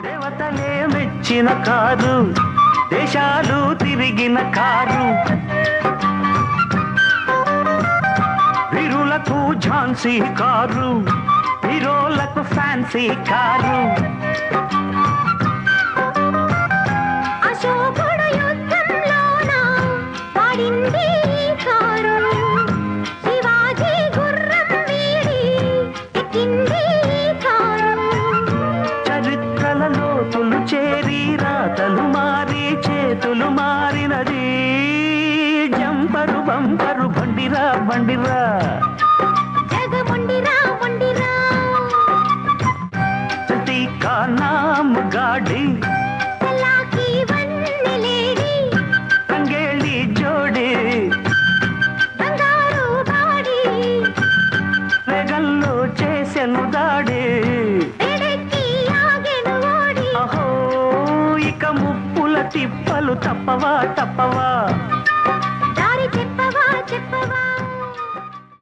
దేవతలే మెచ్చిన కారు, దేశాలు తిరిగిన కారు, వీరులకు ఝాన్సీ కారు, హీరోలకు ఫ్యాన్సీ కారు. అశోకుడు యుద్ధంలోన వాడింది కారు, శివాజీ గుర్రం వీడి ఎక్కింది కారు. చరిత్రల లోతులు చేరి రాతలు మారి చేతులు మారినది, జంపరు బంపరు బండిరా బండిరా, జగముండిరా ముండిరా. సతీ కా నామ్ గాడి, చలాకీ వన్నెలేడి, రంగేళి జోడి, బంగారు బాడి, వేగంలో చేసెను దాడి. ఎడెక్కి ఆగెను ఓడి. అహో ఇక ముప్పుల తిప్పలు తప్పవా తప్పవా.